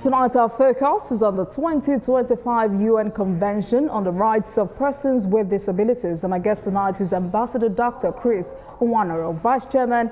Tonight, our focus is on the 2025 UN Convention on the Rights of Persons with Disabilities. And my guest tonight is Ambassador Dr. Chris Nwanero, Vice Chairman,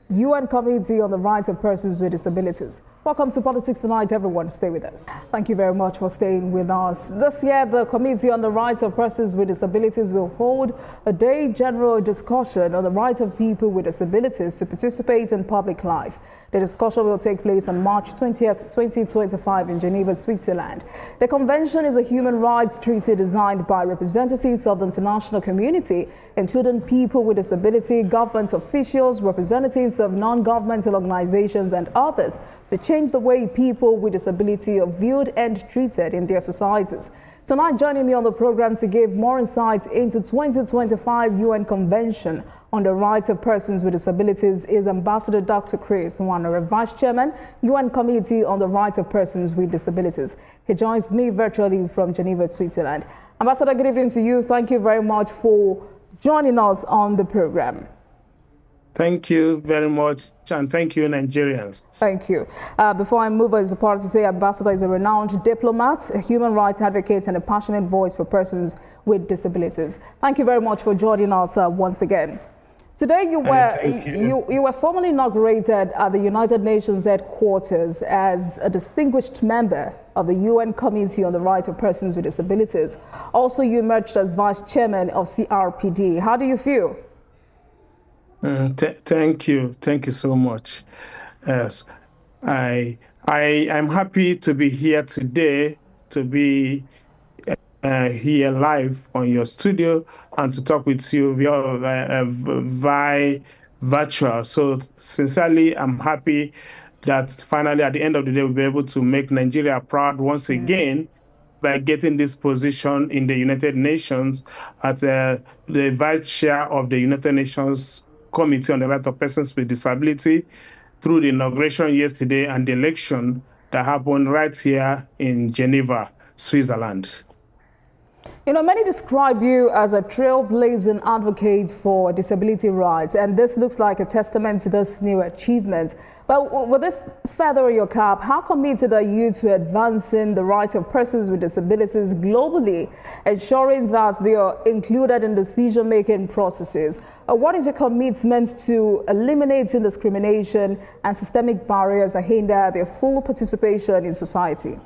UN Committee on the Rights of Persons with Disabilities. Welcome to Politics Tonight, everyone. Stay with us. Thank you very much for staying with us. This year, the Committee on the Rights of Persons with Disabilities will hold a day general discussion on the right of people with disabilities to participate in public life. The discussion will take place on March 20th, 2025 in Geneva, Switzerland. The convention is a human rights treaty designed by representatives of the international community, including people with disability, government officials, representatives of non-governmental organizations, and others, to change the way people with disability are viewed and treated in their societies. Tonight, joining me on the program to give more insight into 2025 UN Convention on the Rights of Persons with Disabilities is Ambassador Dr. Chris Nwanero, Vice Chairman, UN Committee on the Rights of Persons with Disabilities. He joins me virtually from Geneva, Switzerland. Ambassador, good evening to you. Thank you very much for joining us on the program. Thank you very much, and thank you, Nigerians. Thank you. Before I move on, it's important to say Ambassador is a renowned diplomat, a human rights advocate, and a passionate voice for persons with disabilities. Thank you very much for joining us once again. Today, you were formally inaugurated at the United Nations headquarters as a distinguished member of the UN Committee on the Rights of Persons with Disabilities. Also, you emerged as Vice Chairman of CRPD. How do you feel? Thank you so much. Yes, I'm happy to be here today, to be here live on your studio and to talk with you via virtual. So sincerely, I'm happy that finally at the end of the day, we'll be able to make Nigeria proud once again by getting this position in the United Nations as the Vice Chair of the United Nations Committee on the Rights of Persons with Disability through the inauguration yesterday and the election that happened right here in Geneva, Switzerland. You know, many describe you as a trailblazing advocate for disability rights, and this looks like a testament to this new achievement. But with this feather in your cap, how committed are you to advancing the rights of persons with disabilities globally, ensuring that they are included in decision-making processes? What is your commitment to eliminating discrimination and systemic barriers that hinder their full participation in society?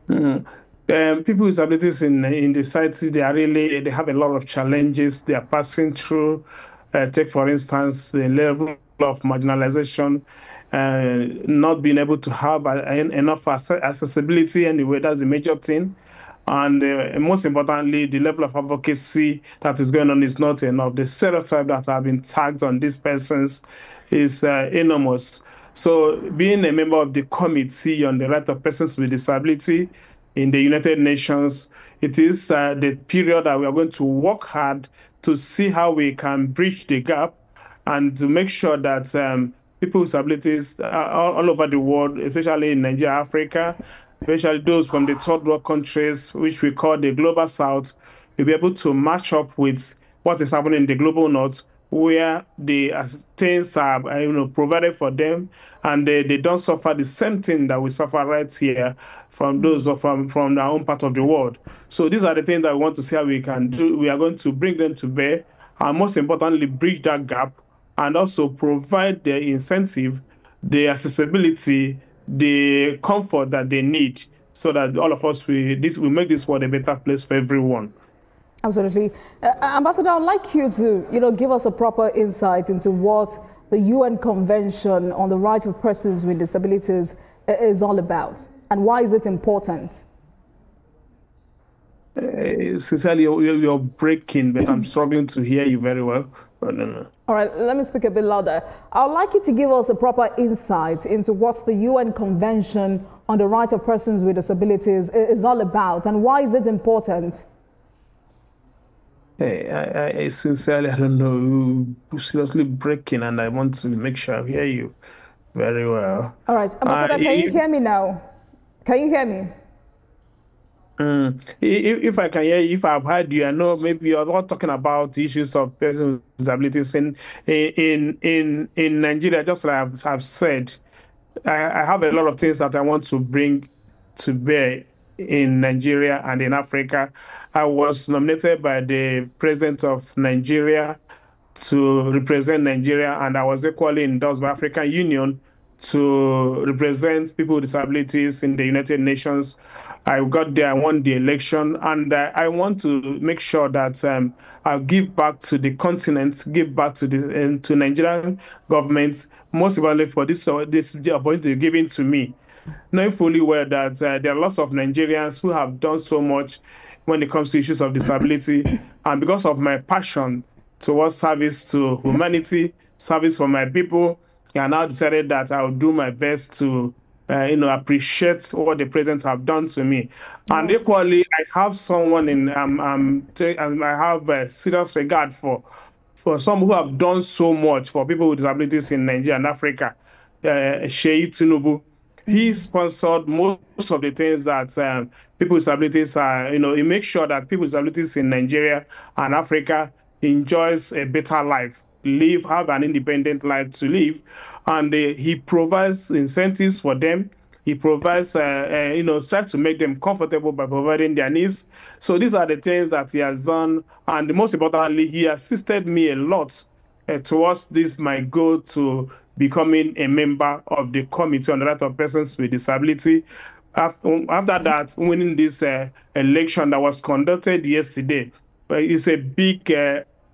People with disabilities in the society, they have a lot of challenges they are passing through. Take, for instance, the level of marginalization, not being able to have enough accessibility anyway. That's the major thing. And most importantly, the level of advocacy that is going on is not enough. The stereotype that have been tagged on these persons is enormous. So being a member of the Committee on the Rights of Persons with Disability in the United Nations, it is the period that we are going to work hard to see how we can bridge the gap and to make sure that people with disabilities all over the world, especially in Nigeria, Africa, especially those from the third world countries, which we call the Global South, will be able to match up with what is happening in the Global North, where the things are provided for them, and they don't suffer the same thing that we suffer right here from those from our own part of the world. So these are the things that we want to see how we can do. We are going to bring them to bear, and most importantly, bridge that gap, and also provide the incentive, the accessibility, the comfort that they need, so that all of us will make this world a better place for everyone. Absolutely. Ambassador, I'd like you to, give us a proper insight into what the UN Convention on the Rights of Persons with Disabilities is all about, and why is it important? Sincerely, you're breaking, but I'm struggling to hear you very well. No. All right, let me speak a bit louder. I'd like you to give us a proper insight into what the UN Convention on the Rights of Persons with Disabilities is all about, and why is it important? I sincerely, I don't know, seriously breaking, and I want to make sure I hear you very well. All right, Ambassador, can you hear me now? Can you hear me? If I can hear you, if I've heard you, I know maybe you're not talking about issues of persons with disabilities in Nigeria. Just like I've said, I have a lot of things that I want to bring to bear in Nigeria and in Africa. I was nominated by the president of Nigeria to represent Nigeria, and I was equally endorsed by African Union to represent people with disabilities in the United Nations. I got there, I won the election, and I want to make sure that I'll give back to the continent, give back to the to Nigerian government, most importantly for this opportunity given to me, knowing fully well that there are lots of Nigerians who have done so much when it comes to issues of disability, and because of my passion towards service to humanity, service for my people, I now decided that I'll do my best to, appreciate what the president have done to me. And equally, I have someone in, I have a serious regard for some who have done so much for people with disabilities in Nigeria and Africa, Sheyi Tinubu. He sponsored most of the things that people with disabilities are, he makes sure that people with disabilities in Nigeria and Africa enjoys a better life, have an independent life to live. And he provides incentives for them. He provides, tries to make them comfortable by providing their needs. So these are the things that he has done. And most importantly, he assisted me a lot towards this, my goal to becoming a member of the Committee on the Rights of Persons with Disability. After that, winning this election that was conducted yesterday, it's a big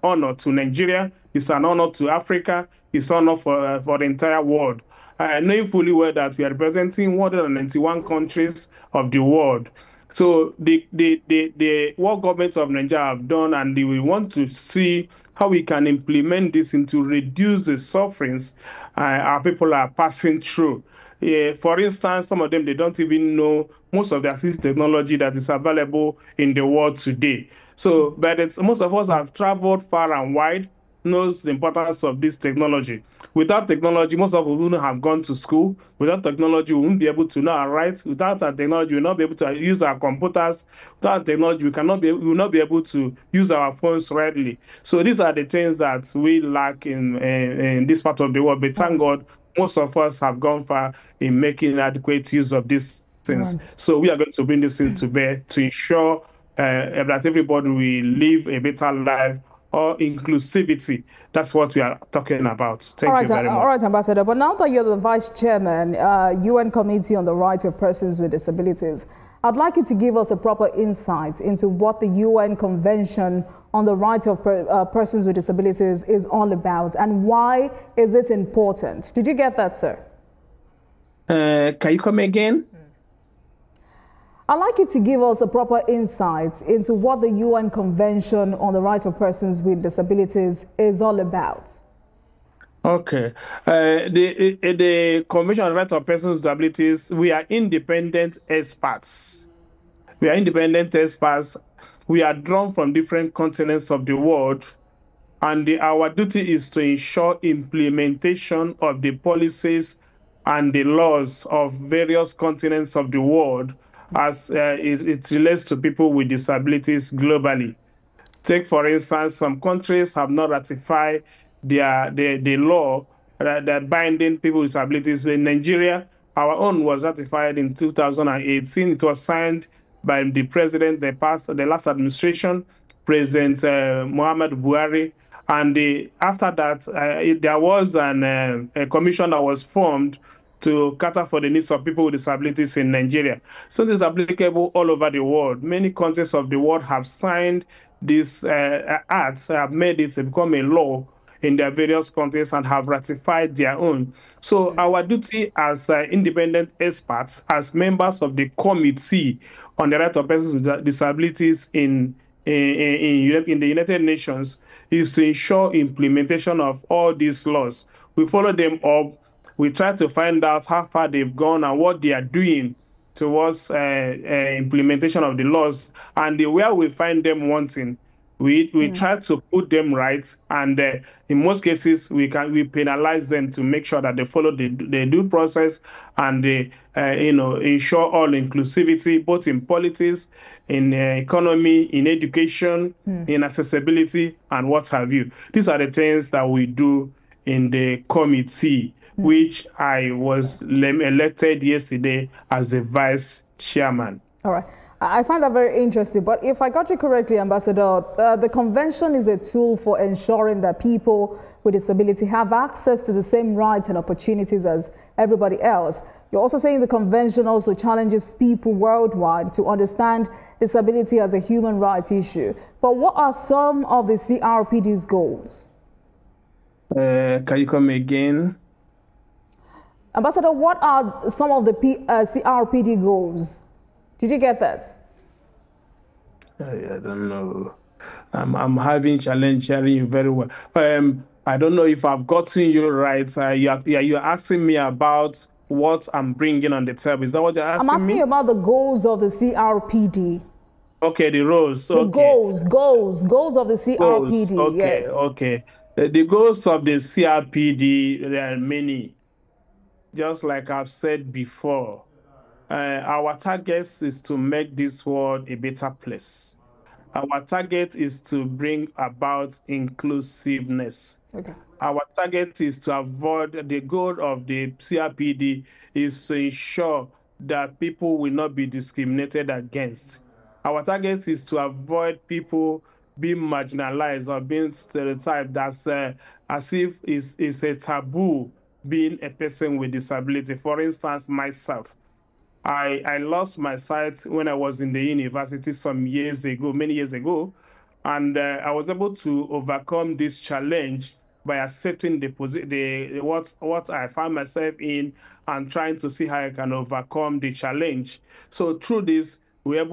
honor to Nigeria. It's an honor to Africa. It's an honor for the entire world. Knowing fully well that we are representing 191 countries of the world. So the what governments of Nigeria have done, and we want to see how we can implement this into reduce the sufferings our people are passing through. For instance, some of them, they don't even know most of the assistive technology that is available in the world today. So, but most of us have traveled far and wide, knows the importance of this technology. Without technology, most of us wouldn't have gone to school. Without technology, we wouldn't be able to know our rights. Without our technology, we'll not be able to use our computers. Without technology, we will not be able to use our phones readily. So these are the things that we lack in this part of the world. But thank God, most of us have gone far in making adequate use of these things. So we are going to bring these things to bear to ensure that everybody will live a better life, or inclusivity. That's what we are talking about. Thank you very much. All right, Ambassador. But now that you're the Vice Chairman, UN Committee on the Rights of Persons with Disabilities, I'd like you to give us a proper insight into what the UN Convention on the Rights of Persons with Disabilities is all about, and why is it important? Did you get that, sir? Can you come again? I'd like you to give us a proper insight into what the UN Convention on the Rights of Persons with Disabilities is all about. Okay. The Convention on the Rights of Persons with Disabilities, we are independent experts. We are independent experts. We are drawn from different continents of the world, and our duty is to ensure implementation of the policies and the laws of various continents of the world as it relates to people with disabilities globally. Take, for instance, some countries have not ratified the law that binding people with disabilities. In Nigeria, our own was ratified in 2018. It was signed by the president, the last administration, President Muhammad Buhari. And after that, there was a commission that was formed to cater for the needs of people with disabilities in Nigeria. So this is applicable all over the world. Many countries of the world have signed these acts, have made it to become a law in their various countries and have ratified their own. So our duty as independent experts, as members of the Committee on the Rights of Persons with Disabilities in the United Nations, is to ensure implementation of all these laws. We follow them up. We try to find out how far they've gone and what they are doing towards implementation of the laws. And where we find them wanting, we try to put them right. And in most cases, we penalize them to make sure that they follow the due process, and they ensure all inclusivity, both in politics, in economy, in education, in accessibility, and what have you. These are the things that we do in the committee. which I was elected yesterday as the vice chairman. All right. I find that very interesting. But if I got you correctly, Ambassador, the convention is a tool for ensuring that people with disability have access to the same rights and opportunities as everybody else. You're also saying the convention also challenges people worldwide to understand disability as a human rights issue. But what are some of the CRPD's goals? Can you come again? Ambassador, what are some of the CRPD goals? Did you get that? I don't know. I'm having challenge hearing you very well. I don't know if I've gotten you right. You're asking me about what I'm bringing on the table. Is that what you're asking me? I'm asking you about the goals of the CRPD. Okay, the roles. The goals of the CRPD. Goals. Okay, yes. Okay. The goals of the CRPD, there are many. Just like I've said before, our target is to make this world a better place. Our target is to bring about inclusiveness. Okay. Our target is to avoid, the goal of the CRPD is to ensure that people will not be discriminated against. Our target is to avoid people being marginalized or being stereotyped as if it's a taboo being a person with disability. For instance, myself. I lost my sight when I was in the university some years ago, many years ago, and I was able to overcome this challenge by accepting what I found myself in and trying to see how I can overcome the challenge. So through this, I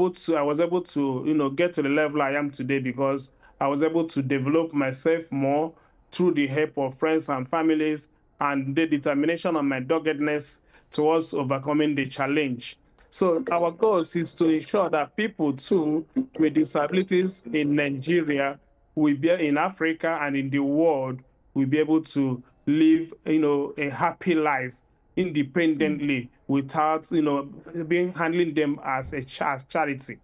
was able to get to the level I am today because I was able to develop myself more through the help of friends and families and the determination and my doggedness towards overcoming the challenge. So our goal is to ensure that people too with disabilities in Nigeria, will be in Africa and in the world, will be able to live, a happy life independently without, being handling them as a charity.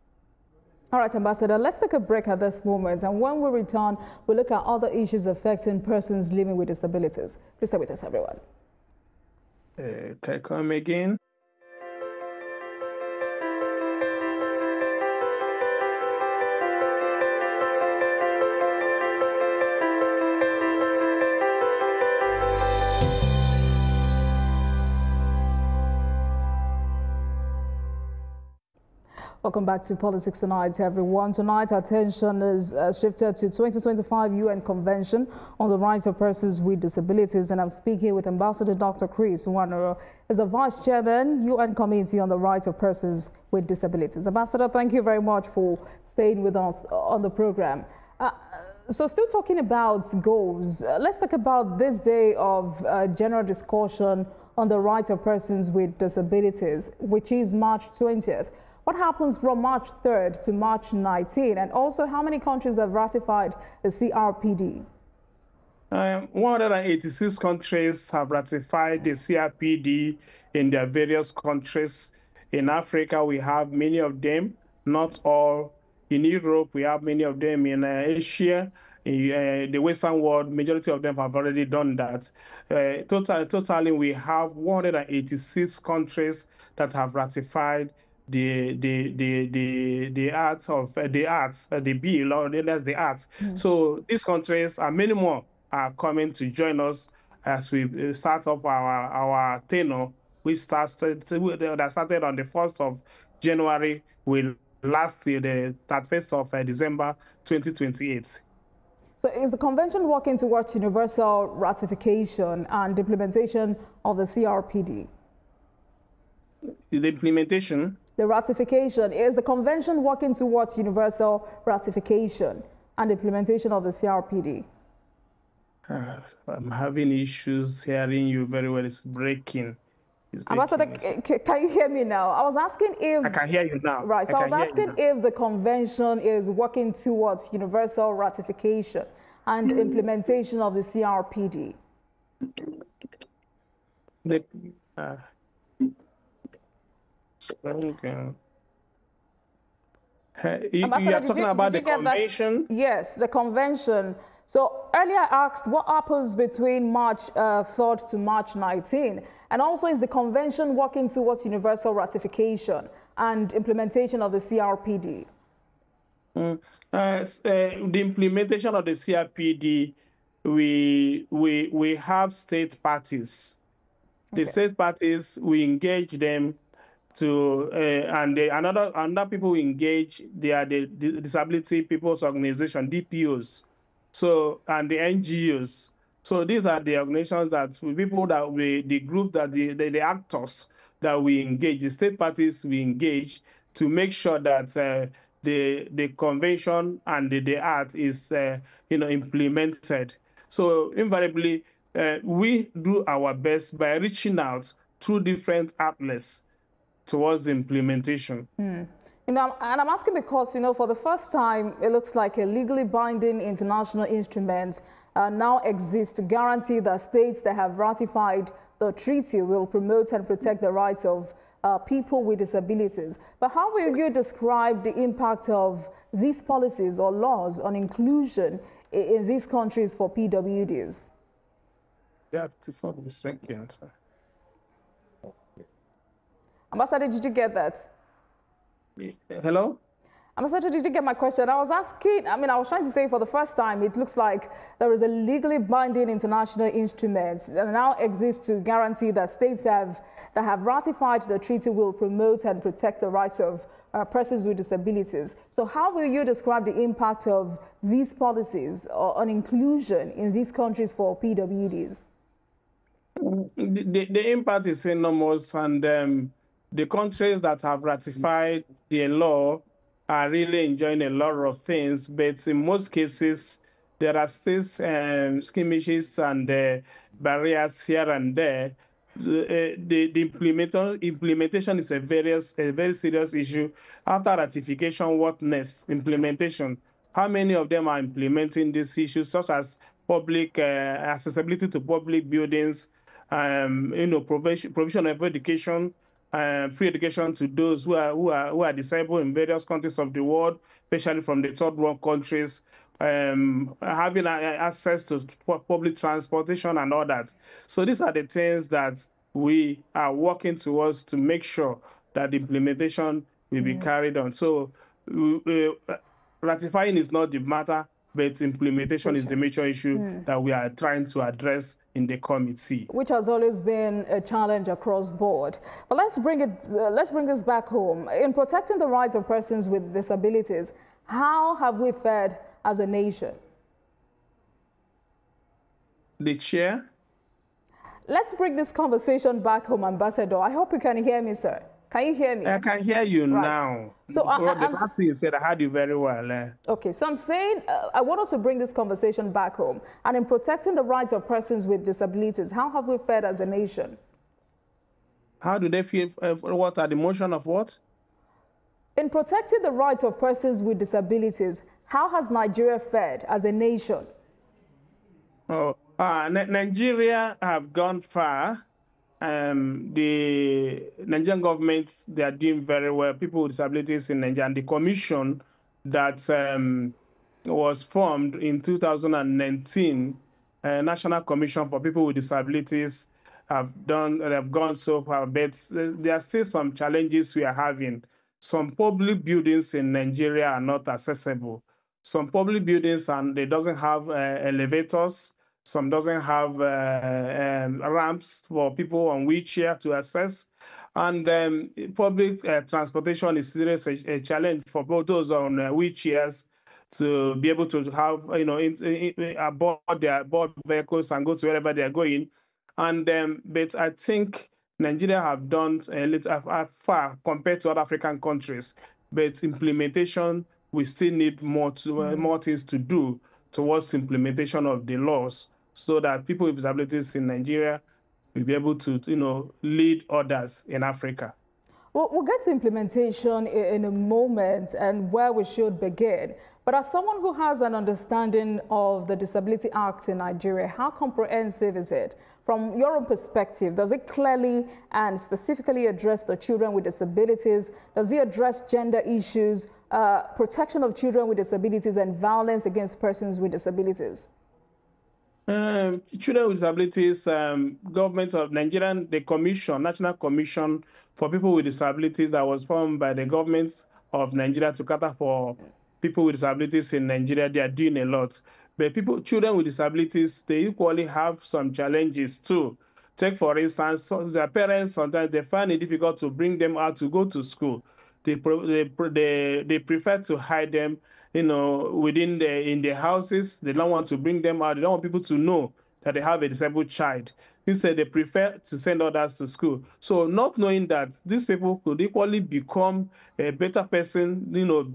All right, Ambassador, let's take a break at this moment. And when we return, we'll look at other issues affecting persons living with disabilities. Please stay with us, everyone. Can I come again? Welcome back to Politics Tonight, everyone. Tonight, our attention is shifted to 2025 UN Convention on the Rights of Persons with Disabilities. And I'm speaking with Ambassador Dr. Chris Wanero, as the Vice Chairman, UN Committee on the Rights of Persons with Disabilities. Ambassador, thank you very much for staying with us on the program. So still talking about goals, let's talk about this day of general discussion on the rights of persons with disabilities, which is March 20th. What happens from March 3rd to March 19th? And also, how many countries have ratified the CRPD? 186 countries have ratified the CRPD in their various countries. In Africa, we have many of them, not all. In Europe, we have many of them. In Asia, in the Western world, majority of them have already done that. Totally, we have 186 countries that have ratified the bill, or that's the arts. So these countries and many more are coming to join us as we start up our tenure, which started on the 1st of January, will last till the 31st of December 2028. So is the convention working towards universal ratification and implementation of the CRPD? The implementation? The ratification. Is the convention working towards universal ratification and implementation of the CRPD? I'm having issues hearing you very well. It's breaking. Ambassador, can you hear me now? I was asking if... I can hear you now. Right, so I was asking if the convention is working towards universal ratification and implementation of the CRPD. Okay. You are talking about the convention? Yes, the convention. So earlier I asked what happens between March 3rd to March 19, and also is the convention working towards universal ratification and implementation of the CRPD? The implementation of the CRPD, we have state parties. The state parties, we engage them to, and another people we engage, they are the Disability People's Organization, DPOs, so, and the NGOs. So these are the organizations that people that the group that the actors that we engage, the state parties we engage to make sure that the convention and the act is implemented. So invariably, we do our best by reaching out through different outlets towards the implementation. And I'm asking because, for the first time, it looks like a legally binding international instrument now exists to guarantee that states that have ratified the treaty will promote and protect the rights of people with disabilities. But how will you describe the impact of these policies or laws on inclusion in these countries for PWDs? You have to focus. Ambassador, did you get that? Hello? Ambassador, did you get my question? I was asking, I was trying to say for the first time, it looks like there is a legally binding international instrument that now exists to guarantee that states that have ratified the treaty will promote and protect the rights of persons with disabilities. So how will you describe the impact of these policies on inclusion in these countries for PWDs? The impact is enormous, and the countries that have ratified the law are really enjoying a lot of things, but in most cases, there are still skirmishes and barriers here and there. The implementation is a very serious issue. After ratification, what next? Implementation. How many of them are implementing these issues, such as public accessibility to public buildings, provision of education, free education to those who are disabled in various countries of the world, especially from the third world countries, having access to public transportation and all that. So these are the things that we are working towards to make sure that the implementation will be carried on. So ratifying is not the matter, but implementation is the major issue that we are trying to address in the committee, which has always been a challenge across board. But let's bring this back home. In protecting the rights of persons with disabilities, how have we fared as a nation? The chair. Let's bring this conversation back home, Ambassador. I hope you can hear me, sir. Can you hear me? I can hear you now. So the last thing you said, I heard you very well. Okay, so I'm saying I want us to bring this conversation back home. And in protecting the rights of persons with disabilities, how have we fared as a nation? How do they feel? What are the motion of what? In protecting the rights of persons with disabilities, how has Nigeria fared as a nation? Oh, Nigeria have gone far. The Nigerian government, they are doing very well. People with disabilities in Nigeria, and the commission that was formed in 2019, National Commission for People with Disabilities, have gone so far, but there are still some challenges we are having. Some public buildings in Nigeria are not accessible. Some public buildings, and they doesn't have elevators. Some doesn't have ramps for people on wheelchair to access. And public transportation is seriously a challenge for both those on wheelchairs to be able to have, aboard vehicles and go to wherever they're going. And but I think Nigeria have done a little far compared to other African countries. But implementation, we still need more things to do towards implementation of the laws, so that people with disabilities in Nigeria will be able to, lead others in Africa. Well, we'll get to implementation in a moment and where we should begin. But as someone who has an understanding of the Disability Act in Nigeria, how comprehensive is it? From your own perspective, does it clearly and specifically address the children with disabilities? Does it address gender issues, protection of children with disabilities, and violence against persons with disabilities? Children with disabilities, government of Nigeria, the commission, National Commission for People with Disabilities that was formed by the government of Nigeria to cater for people with disabilities in Nigeria, they are doing a lot. But children with disabilities, they equally have some challenges too. Take, for instance, their parents, sometimes they find it difficult to bring them out to go to school. They prefer to hide them, within in their houses. They don't want to bring them out. They don't want people to know that they have a disabled child. Instead, they prefer to send others to school. So, not knowing that these people could equally become a better person,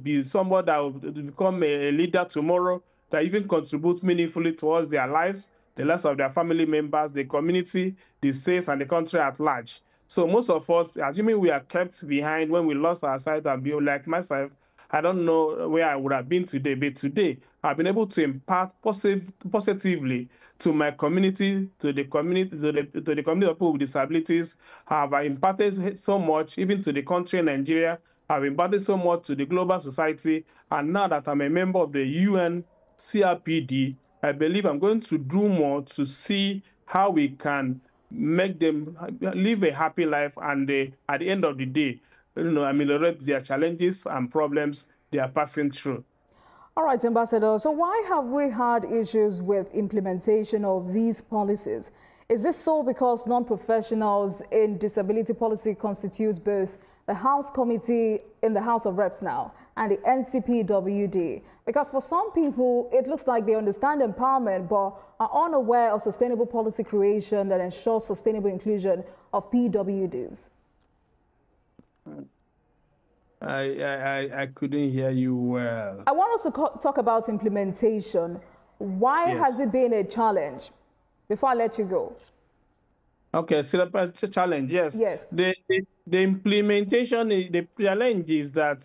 be somebody that will become a leader tomorrow, that even contribute meaningfully towards their lives, the lives of their family members, the community, the states, and the country at large. So most of us, assuming we are kept behind when we lost our sight and be like myself, I don't know where I would have been today, but today I've been able to impact positively to my community, to the community, to the community of people with disabilities. Have impacted so much, even to the country, Nigeria. I've impacted so much to the global society. And now that I'm a member of the UN CRPD, I believe I'm going to do more to see how we can make them live a happy life, and at the end of the day, ameliorate their challenges and problems they are passing through. All right, Ambassador. So why have we had issues with implementation of these policies? Is this so because non-professionals in disability policy constitute both the House Committee in the House of Reps now and the NCPWD? Because for some people, it looks like they understand empowerment but are unaware of sustainable policy creation that ensures sustainable inclusion of PWDs. I couldn't hear you well. I want us to talk about implementation. Why has it been a challenge? Before I let you go. Okay, still a challenge, yes. Yes. The implementation, the challenge is that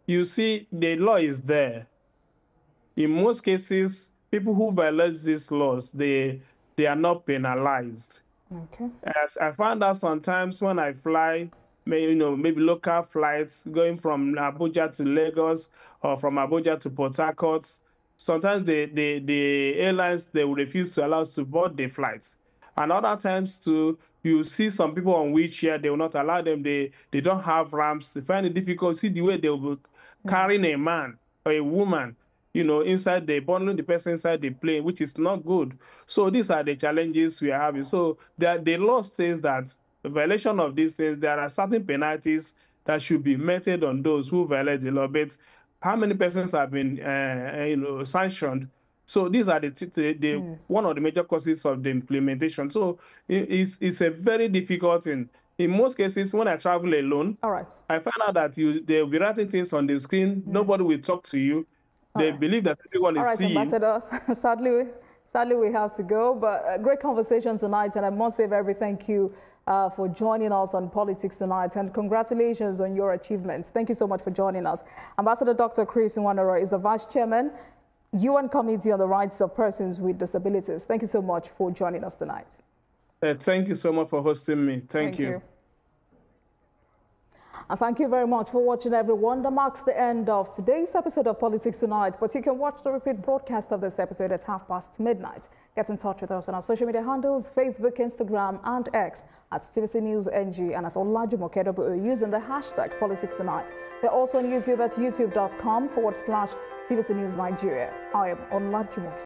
you see the law is there. In most cases, people who violate these laws, they are not penalized. Okay. As I found out sometimes when I fly, maybe local flights going from Abuja to Lagos or from Abuja to Port Harcourt, sometimes the airlines, they will refuse to allow us to board the flights. And other times too, you see some people on wheelchair, they will not allow them. They don't have ramps. They find it difficult. See the way they will be carrying a man or a woman, inside bundling the person inside the plane, which is not good. So these are the challenges we are having. So the law says that the violation of these things, there are certain penalties that should be meted on those who violate the law. But how many persons have been, sanctioned? So these are one of the major causes of the implementation. So it's a very difficult thing. In most cases, when I travel alone, all right, I find out that they'll be writing things on the screen. Nobody will talk to you. They believe that everyone is seeing. All right, Ambassador, sadly we have to go, but a great conversation tonight, and I must say very thank you for joining us on Politics Tonight, and congratulations on your achievements. Thank you so much for joining us. Ambassador Dr. Chris Nwanero is the Vice Chairman, UN Committee on the Rights of Persons with Disabilities. Thank you so much for joining us tonight. Thank you so much for hosting me. Thank you. And thank you very much for watching, everyone. That marks the end of today's episode of Politics Tonight, but you can watch the repeat broadcast of this episode at midnight. Get in touch with us on our social media handles, Facebook, Instagram, and X at TVC News NG and at Olajumoke using the hashtag Politics Tonight. We're also on YouTube at youtube.com/TVC News Nigeria. I am Olajumoke.